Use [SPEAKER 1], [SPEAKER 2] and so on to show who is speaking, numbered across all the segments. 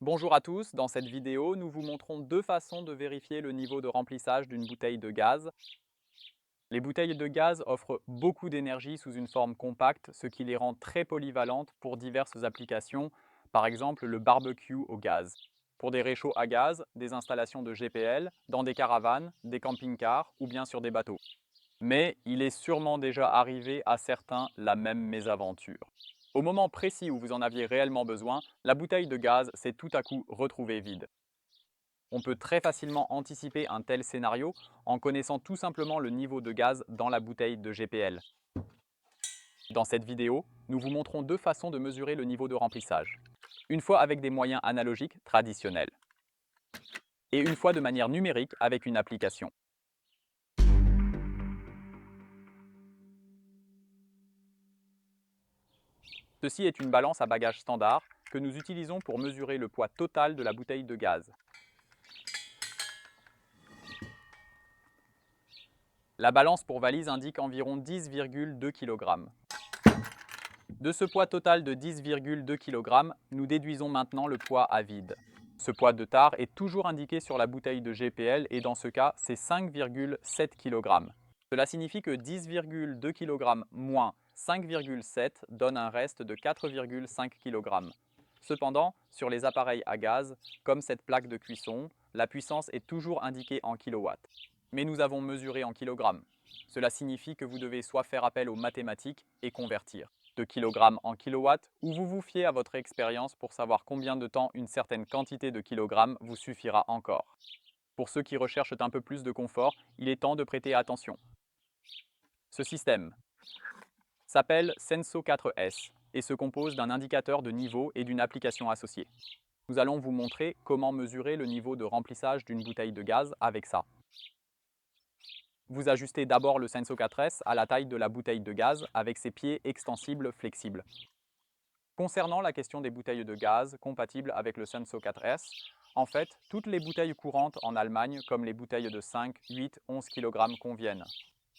[SPEAKER 1] Bonjour à tous, dans cette vidéo, nous vous montrons deux façons de vérifier le niveau de remplissage d'une bouteille de gaz. Les bouteilles de gaz offrent beaucoup d'énergie sous une forme compacte, ce qui les rend très polyvalentes pour diverses applications, par exemple le barbecue au gaz. Pour des réchauds à gaz, des installations de GPL, dans des caravanes, des camping-cars ou bien sur des bateaux. Mais il est sûrement déjà arrivé à certains la même mésaventure. Au moment précis où vous en aviez réellement besoin, la bouteille de gaz s'est tout à coup retrouvée vide. On peut très facilement anticiper un tel scénario en connaissant tout simplement le niveau de gaz dans la bouteille de GPL. Dans cette vidéo, nous vous montrons deux façons de mesurer le niveau de remplissage. Une fois avec des moyens analogiques traditionnels et une fois de manière numérique avec une application. Ceci est une balance à bagages standard que nous utilisons pour mesurer le poids total de la bouteille de gaz. La balance pour valise indique environ 10,2 kg. De ce poids total de 10,2 kg, nous déduisons maintenant le poids à vide. Ce poids de tare est toujours indiqué sur la bouteille de GPL et dans ce cas, c'est 5,7 kg. Cela signifie que 10,2 kg moins 5,7 donne un reste de 4,5 kg. Cependant, sur les appareils à gaz, comme cette plaque de cuisson, la puissance est toujours indiquée en kilowatts. Mais nous avons mesuré en kilogrammes. Cela signifie que vous devez soit faire appel aux mathématiques et convertir de kilogrammes en kilowatts, ou vous vous fiez à votre expérience pour savoir combien de temps une certaine quantité de kilogrammes vous suffira encore. Pour ceux qui recherchent un peu plus de confort, il est temps de prêter attention. Ce système s'appelle Senso 4S et se compose d'un indicateur de niveau et d'une application associée. Nous allons vous montrer comment mesurer le niveau de remplissage d'une bouteille de gaz avec ça. Vous ajustez d'abord le Senso 4S à la taille de la bouteille de gaz avec ses pieds extensibles flexibles. Concernant la question des bouteilles de gaz compatibles avec le Senso 4S, en fait, toutes les bouteilles courantes en Allemagne, comme les bouteilles de 5, 8, 11 kg conviennent.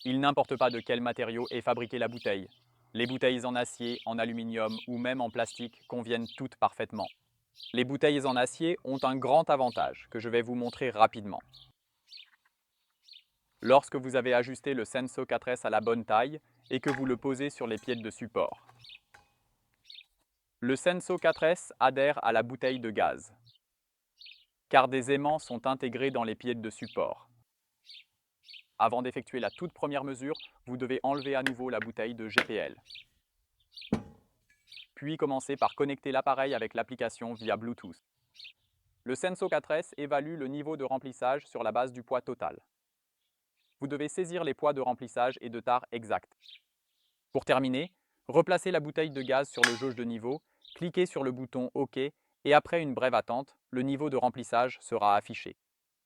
[SPEAKER 1] Il n'importe pas de quel matériau est fabriquée la bouteille. Les bouteilles en acier, en aluminium ou même en plastique conviennent toutes parfaitement. Les bouteilles en acier ont un grand avantage que je vais vous montrer rapidement. Lorsque vous avez ajusté le Senso 4S à la bonne taille et que vous le posez sur les pieds de support. Le Senso 4S adhère à la bouteille de gaz, car des aimants sont intégrés dans les pieds de support. Avant d'effectuer la toute première mesure, vous devez enlever à nouveau la bouteille de GPL. Puis commencer par connecter l'appareil avec l'application via Bluetooth. Le Senso 4S évalue le niveau de remplissage sur la base du poids total. Vous devez saisir les poids de remplissage et de tare exacts. Pour terminer, replacez la bouteille de gaz sur le jauge de niveau, cliquez sur le bouton OK et après une brève attente, le niveau de remplissage sera affiché.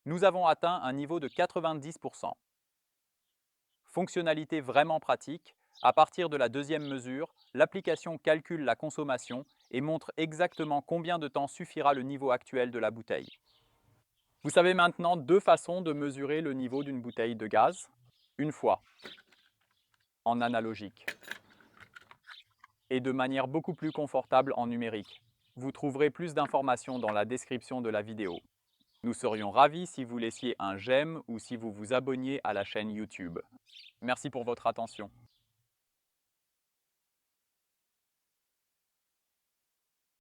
[SPEAKER 1] Nous avons atteint un niveau de 90%. Fonctionnalité vraiment pratique, à partir de la deuxième mesure, l'application calcule la consommation et montre exactement combien de temps suffira le niveau actuel de la bouteille. Vous savez maintenant deux façons de mesurer le niveau d'une bouteille de gaz. Une fois en analogique et de manière beaucoup plus confortable en numérique. Vous trouverez plus d'informations dans la description de la vidéo. Nous serions ravis si vous laissiez un j'aime ou si vous vous abonniez à la chaîne YouTube. Merci pour votre attention.